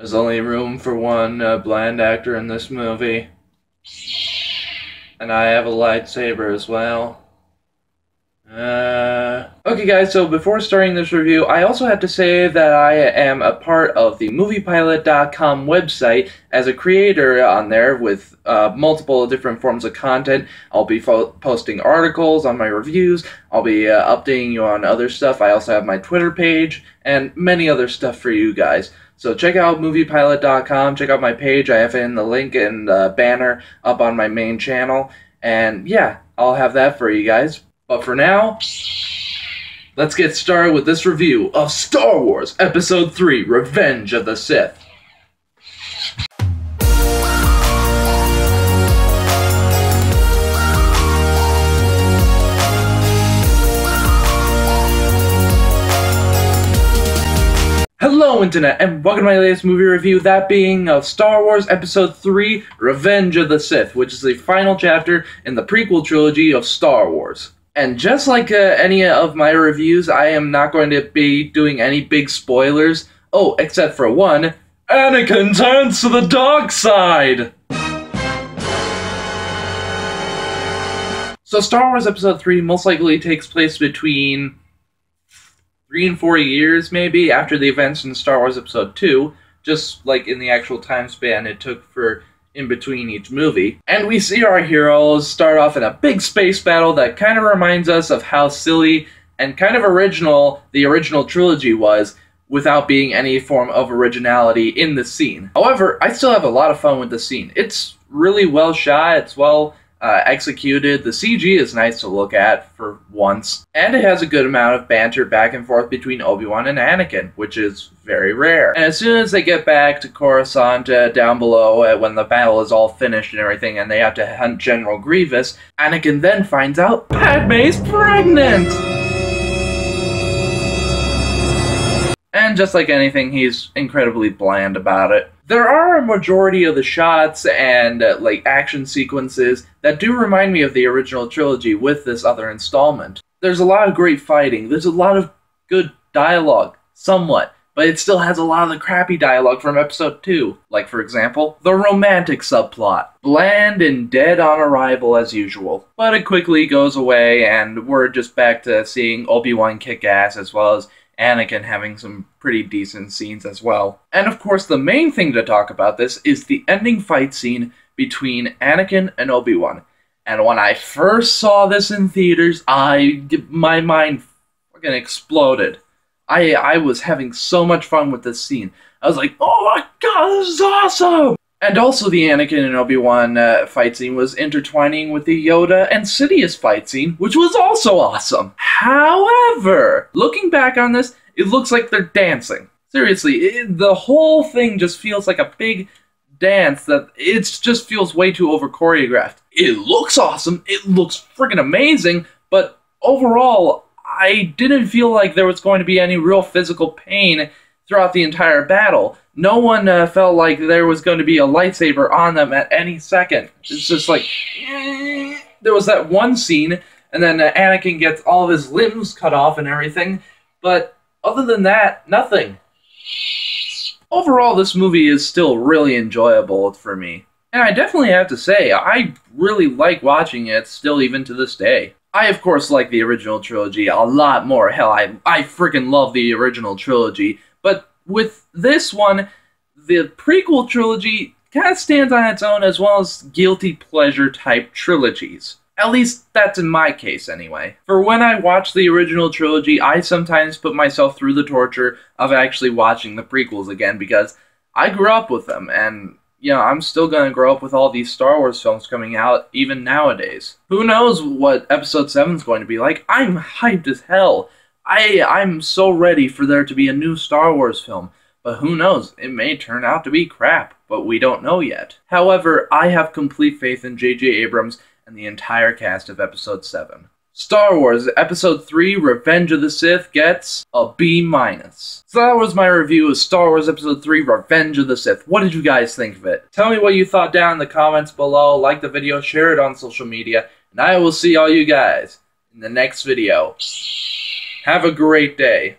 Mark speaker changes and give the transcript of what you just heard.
Speaker 1: There's only room for one blind actor in this movie. And I have a lightsaber as well. Okay guys, so before starting this review, I also have to say that I am a part of the moviepilot.com website as a creator on there with multiple different forms of content. I'll be posting articles on my reviews, I'll be updating you on other stuff. I also have my Twitter page, and many other stuff for you guys. So check out moviepilot.com, check out my page, I have it in the link and banner up on my main channel, and yeah, I'll have that for you guys. But for now, let's get started with this review of Star Wars Episode 3, Revenge of the Sith. Hello Internet, and welcome to my latest movie review, that being of Star Wars Episode 3, Revenge of the Sith, which is the final chapter in the prequel trilogy of Star Wars. And just like any of my reviews, I am not going to be doing any big spoilers. Oh, except for one. Anakin turns to the dark side! So Star Wars Episode 3 most likely takes place between 3 and 4 years, maybe, after the events in Star Wars Episode 2, just like in the actual time span it took for in between each movie. And we see our heroes start off in a big space battle that kind of reminds us of how silly and kind of original the original trilogy was, without being any form of originality in the scene. However, I still have a lot of fun with the scene. It's really well shot, it's well executed, the CG is nice to look at for once, and it has a good amount of banter back and forth between Obi-Wan and Anakin, which is very rare. And as soon as they get back to Coruscant down below, when the battle is all finished and everything, and they have to hunt General Grievous, Anakin then finds out Padme's pregnant! And just like anything, he's incredibly bland about it. There are a majority of the shots and like action sequences that do remind me of the original trilogy with this other installment. There's a lot of great fighting, there's a lot of good dialogue, somewhat, but it still has a lot of the crappy dialogue from Episode 2. Like, for example, the romantic subplot. Bland and dead on arrival as usual. But it quickly goes away, and we're just back to seeing Obi-Wan kick ass, as well as Anakin having some pretty decent scenes as well. And of course, the main thing to talk about this is the ending fight scene between Anakin and Obi-Wan. And when I first saw this in theaters, my mind fucking exploded. I was having so much fun with this scene. I was like, oh my god, this is awesome! And also the Anakin and Obi-Wan fight scene was intertwining with the Yoda and Sidious fight scene, which was also awesome. However, looking back on this, it looks like they're dancing. Seriously, the whole thing just feels like a big dance that it just feels way too over-choreographed. It looks awesome, it looks friggin' amazing, but overall, I didn't feel like there was going to be any real physical pain throughout the entire battle. No one felt like there was going to be a lightsaber on them at any second. It's just like, there was that one scene, and then Anakin gets all of his limbs cut off and everything, but other than that, nothing. Overall, this movie is still really enjoyable for me. And I definitely have to say, I really like watching it still even to this day. I, of course, like the original trilogy a lot more. Hell, I freaking love the original trilogy. But with this one, the prequel trilogy kind of stands on its own, as well as guilty pleasure type trilogies. At least that's in my case anyway. For when I watch the original trilogy, I sometimes put myself through the torture of actually watching the prequels again, because I grew up with them, and you know, I'm still gonna grow up with all these Star Wars films coming out even nowadays. Who knows what Episode 7 is going to be like? I'm hyped as hell. I'm so ready for there to be a new Star Wars film, but who knows, it may turn out to be crap, but we don't know yet. However, I have complete faith in J.J. Abrams and the entire cast of Episode 7. Star Wars Episode 3, Revenge of the Sith gets a B-. So that was my review of Star Wars Episode 3, Revenge of the Sith. What did you guys think of it? Tell me what you thought down in the comments below, like the video, share it on social media, and I will see all you guys in the next video. Have a great day.